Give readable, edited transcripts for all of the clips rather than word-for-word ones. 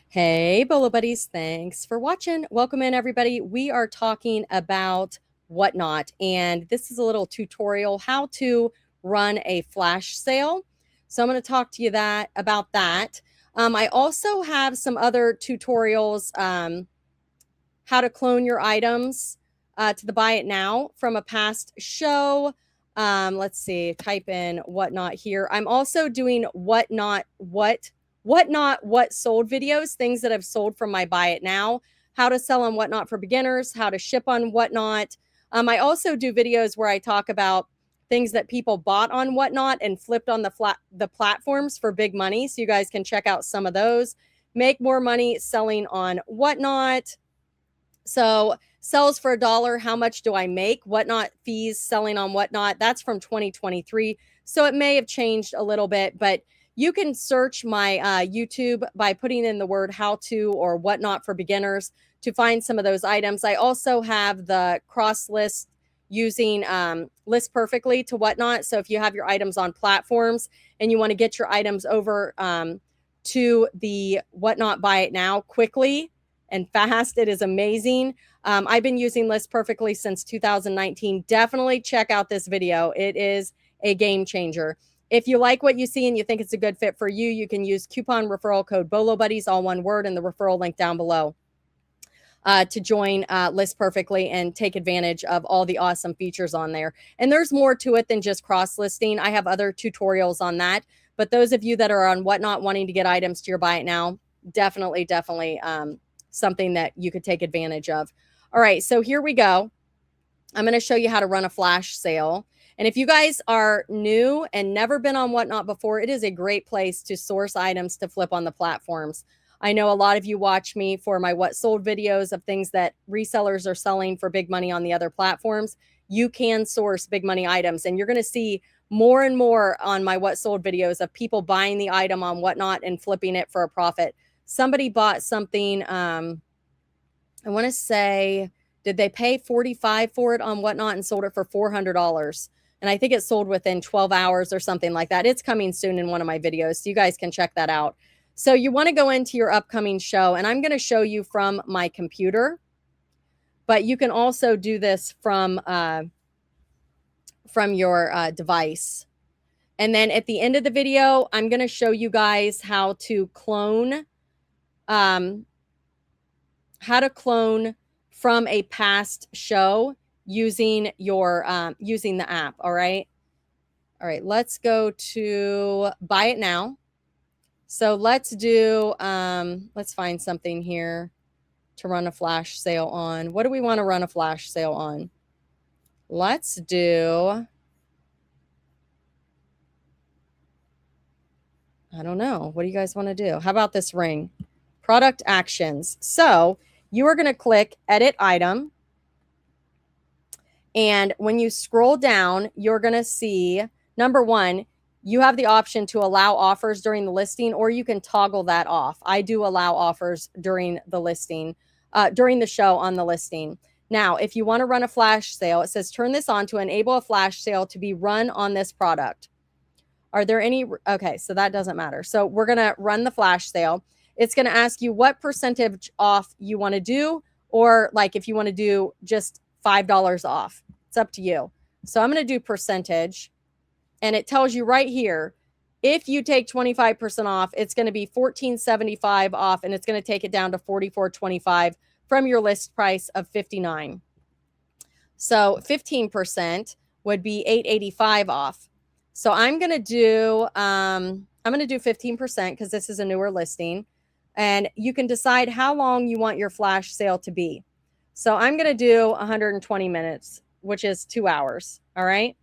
Hey, Bolo buddies, thanks for watching. Welcome in, everybody. We are talking about Whatnot, and this is a little tutorial how to run a flash sale. So I'm going to talk to you about that. I also have some other tutorials, how to clone your items to the buy it now from a past show. Let's see, type in Whatnot here. I'm also doing what sold videos, things that I've sold from my buy it now, how to sell on Whatnot for beginners, how to ship on Whatnot. I also do videos where I talk about things that people bought on Whatnot and flipped on the platforms for big money. So you guys can check out some of those. Make more money selling on Whatnot. So sells for $1. How much do I make? Whatnot fees selling on Whatnot. That's from 2023. So it may have changed a little bit, but you can search my YouTube by putting in the word how to or Whatnot for beginners to find some of those items. I also have the cross list using list perfectly to Whatnot. So if you have your items on platforms and you want to get your items over to the Whatnot buy it now quickly and fast, it is amazing. I've been using List Perfectly since 2019. Definitely check out this video. It is a game changer. If you like what you see and you think it's a good fit for you, you can use coupon referral code bolobuddies, all one word, and the referral link down below to join List Perfectly and take advantage of all the awesome features on there. And there's more to it than just cross listing. I have other tutorials on that. But those of you that are on Whatnot wanting to get items to your buy it now, definitely something that you could take advantage of. All right, so here we go. I'm going to show you how to run a flash sale. And if you guys are new and never been on Whatnot before, it is a great place to source items to flip on the platforms. I know a lot of you watch me for my what sold videos of things that resellers are selling for big money on the other platforms. You can source big money items, and you're going to see more and more on my what sold videos of people buying the item on Whatnot and flipping it for a profit. Somebody bought something, I want to say, did they pay $45 for it on Whatnot and sold it for $400? And I think it sold within 12 hours or something like that. It's coming soon in one of my videos, so you guys can check that out. So you want to go into your upcoming show, and I'm going to show you from my computer, but you can also do this from your device. And then at the end of the video, I'm going to show you guys how to clone from a past show using the app. All right, let's go to buy it now. So let's find something here to run a flash sale on. What do we want to run a flash sale on? Let's do, I don't know. What do you guys want to do? How about this ring? Product actions. So you are going to click edit item. And when you scroll down, you're going to see, number one, you have the option to allow offers during the listing, or you can toggle that off. I do allow offers during the listing, during the show on the listing. Now, if you want to run a flash sale, it says turn this on to enable a flash sale to be run on this product. Are there any? Okay, so that doesn't matter. So we're going to run the flash sale. It's going to ask you what percentage off you want to do, or like if you want to do just $5 off. It's up to you. So I'm going to do percentage, and it tells you right here, if you take 25% off, it's going to be $14.75 off, and it's going to take it down to $44.25 from your list price of $59. So 15% would be $8.85 off. So I'm going to do 15% because this is a newer listing, and you can decide how long you want your flash sale to be. So I'm going to do 120 minutes, which is 2 hours. All right.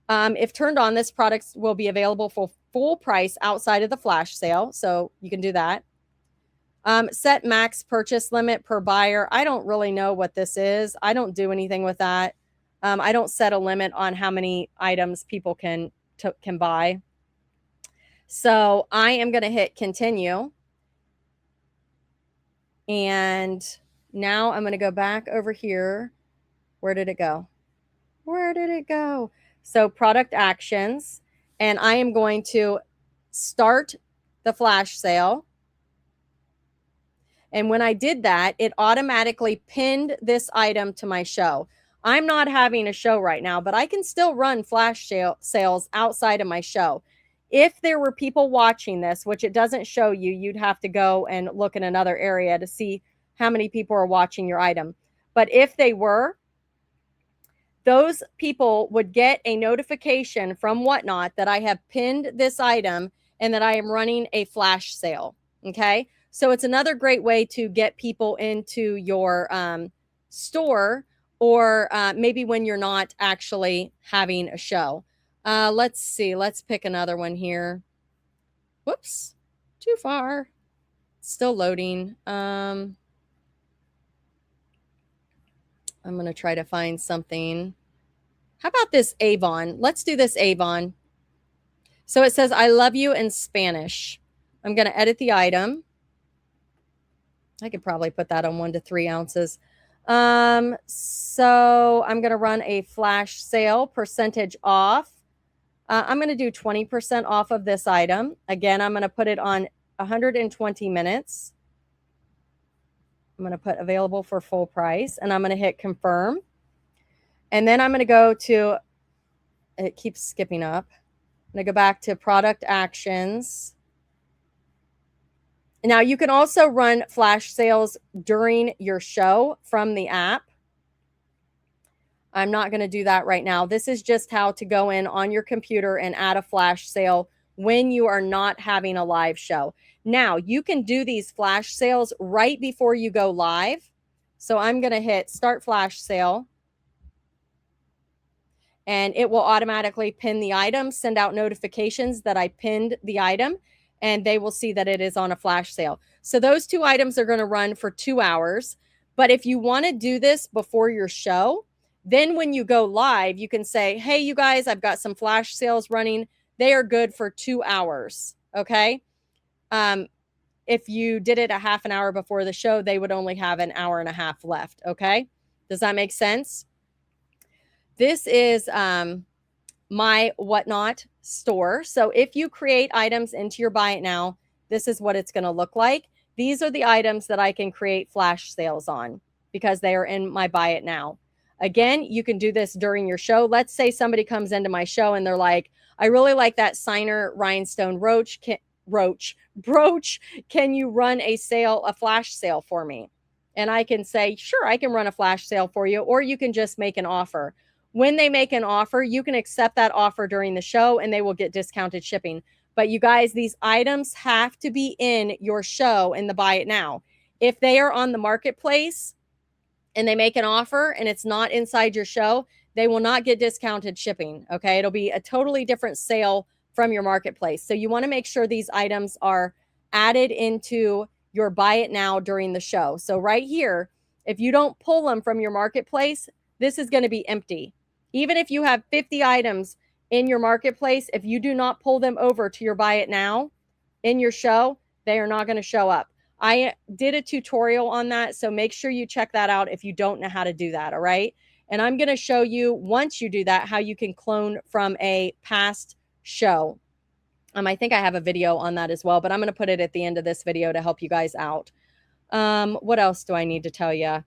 If turned on, this product will be available for full price outside of the flash sale. So you can do that. Set max purchase limit per buyer. I don't really know what this is. I don't do anything with that. I don't set a limit on how many items people can buy. So I am going to hit continue. And now I'm going to go back over here. Where did it go? Where did it go? So product actions, and I am going to start the flash sale. And when I did that, it automatically pinned this item to my show. I'm not having a show right now, but I can still run flash sales outside of my show. If there were people watching this, which it doesn't show you, you'd have to go and look in another area to see how many people are watching your item. But if they were, those people would get a notification from Whatnot that I have pinned this item and that I am running a flash sale. Okay. So it's another great way to get people into your store, or maybe when you're not actually having a show. Let's see. Let's pick another one here. Whoops. Too far. Still loading. I'm going to try to find something. How about this Avon? Let's do this Avon. So it says, I love you in Spanish. I'm going to edit the item. I could probably put that on 1 to 3 ounces. So I'm going to run a flash sale, percentage off. I'm going to do 20% off of this item. Again, I'm going to put it on 120 minutes. I'm going to put available for full price, and I'm going to hit confirm. And then I'm going to go to, it keeps skipping up. I'm going to go back to product actions. Now you can also run flash sales during your show from the app. I'm not going to do that right now. This is just how to go in on your computer and add a flash sale when you are not having a live show. Now you can do these flash sales right before you go live. So I'm going to hit start flash sale. And it will automatically pin the item, send out notifications that I pinned the item, and they will see that it is on a flash sale. So those 2 items are going to run for 2 hours. But if you want to do this before your show, then when you go live, you can say, hey, you guys, I've got some flash sales running. They are good for 2 hours. Okay. If you did it a half an hour before the show, they would only have an hour and a half left. Okay. Does that make sense? This is my Whatnot store. So if you create items into your Buy It Now, this is what it's going to look like. These are the items that I can create flash sales on because they are in my Buy It Now. Again, you can do this during your show. Let's say somebody comes into my show and they're like, I really like that Signer rhinestone brooch. Can you run a flash sale for me? And I can say, sure, I can run a flash sale for you, or you can just make an offer. When they make an offer, you can accept that offer during the show and they will get discounted shipping. But you guys, these items have to be in your show in the Buy It Now. If they are on the marketplace and they make an offer and it's not inside your show, they will not get discounted shipping. Okay. It'll be a totally different sale from your marketplace. So you want to make sure these items are added into your Buy It Now during the show. So right here, if you don't pull them from your marketplace, this is going to be empty. Even if you have 50 items in your marketplace, if you do not pull them over to your Buy It Now in your show, they are not going to show up. I did a tutorial on that, so make sure you check that out if you don't know how to do that, all right? And I'm going to show you, once you do that, how you can clone from a past show. I think I have a video on that as well, but I'm going to put it at the end of this video to help you guys out. What else do I need to tell you?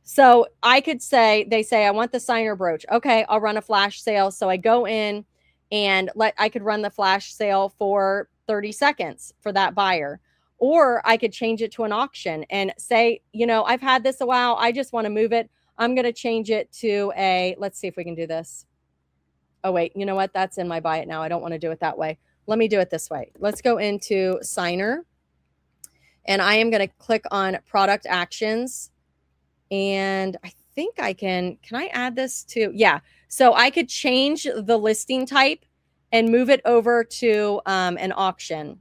So I could say, they say, I want the Signer brooch. Okay, I'll run a flash sale. So I go in and I could run the flash sale for 30 seconds for that buyer. Or I could change it to an auction and say, I've had this a while. I just want to move it. I'm going to change it to let's see if we can do this. Oh, wait, you know what? That's in my Buy It Now. I don't want to do it that way. Let me do it this way. Let's go into Signer. And I am going to click on product actions. And I think I can I add this to, yeah. So I could change the listing type and move it over to an auction.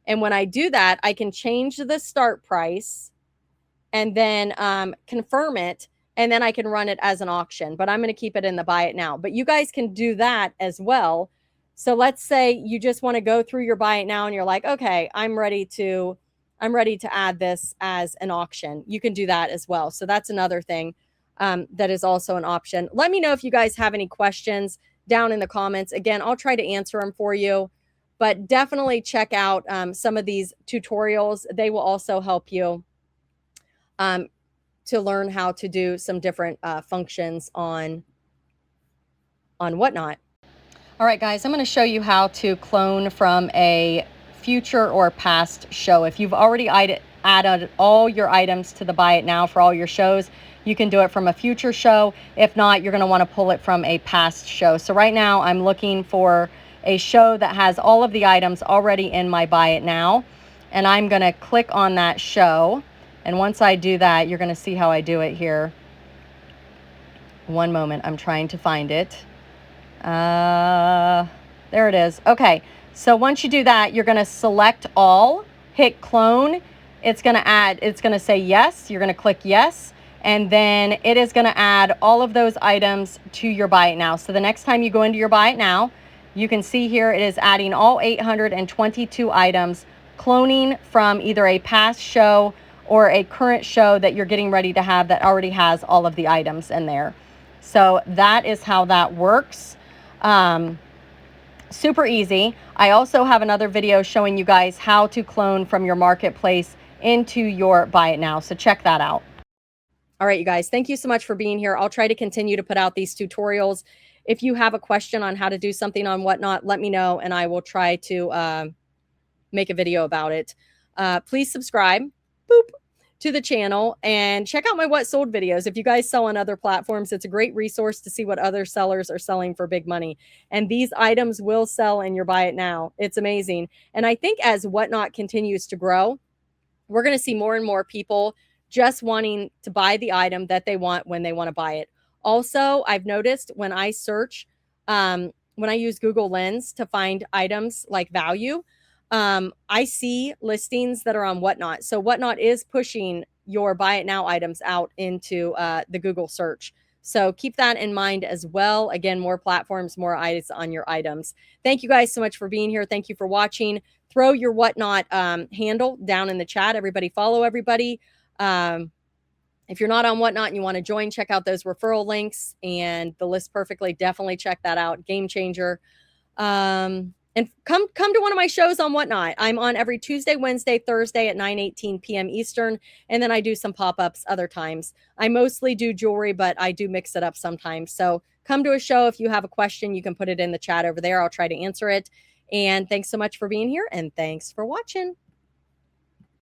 And when I do that, I can change the start price and then confirm it. And then I can run it as an auction, but I'm going to keep it in the Buy It Now. But you guys can do that as well. So let's say you just want to go through your Buy It Now and you're like, okay, I'm ready to add this as an auction. You can do that as well. So that's another thing that is also an option. Let me know if you guys have any questions down in the comments. Again, I'll try to answer them for you. But definitely check out some of these tutorials. They will also help you to learn how to do some different functions on Whatnot. All right, guys, I'm going to show you how to clone from a future or past show. If you've already added all your items to the Buy It Now for all your shows, you can do it from a future show. If not, you're going to want to pull it from a past show. So right now I'm looking for a show that has all of the items already in my Buy It Now, and I'm going to click on that show. And once I do that, you're going to see how I do it here. One moment, I'm trying to find it. There it is. Okay, so once you do that, you're going to select all, hit clone. It's going to say yes. You're going to click yes, and then it is going to add all of those items to your Buy It Now. So the next time you go into your Buy It Now, you can see here it is adding all 822 items, cloning from either a past show or a current show that you're getting ready to have that already has all of the items in there. So that is how that works. Super easy. I also have another video showing you guys how to clone from your marketplace into your Buy It Now. So check that out. All right, you guys, thank you so much for being here. I'll try to continue to put out these tutorials. If you have a question on how to do something on Whatnot, let me know and I will try to make a video about it. Please subscribe to the channel and check out my What Sold videos. If you guys sell on other platforms, it's a great resource to see what other sellers are selling for big money. And these items will sell in your Buy It Now. It's amazing. And I think as Whatnot continues to grow, we're going to see more and more people just wanting to buy the item that they want when they want to buy it. Also, I've noticed when I search, when I use Google Lens to find items like value, I see listings that are on Whatnot. So Whatnot is pushing your Buy It Now items out into the Google search. So keep that in mind as well. Again, more platforms, more eyes on your items. Thank you guys so much for being here. Thank you for watching. Throw your Whatnot handle down in the chat. Everybody follow everybody. If you're not on Whatnot and you want to join, check out those referral links and the list perfectly. Definitely check that out. Game changer. And come to one of my shows on Whatnot. I'm on every Tuesday, Wednesday, Thursday at 9:18 p.m. Eastern. And then I do some pop-ups other times. I mostly do jewelry, but I do mix it up sometimes. So come to a show. If you have a question, you can put it in the chat over there. I'll try to answer it. And thanks so much for being here. And thanks for watching.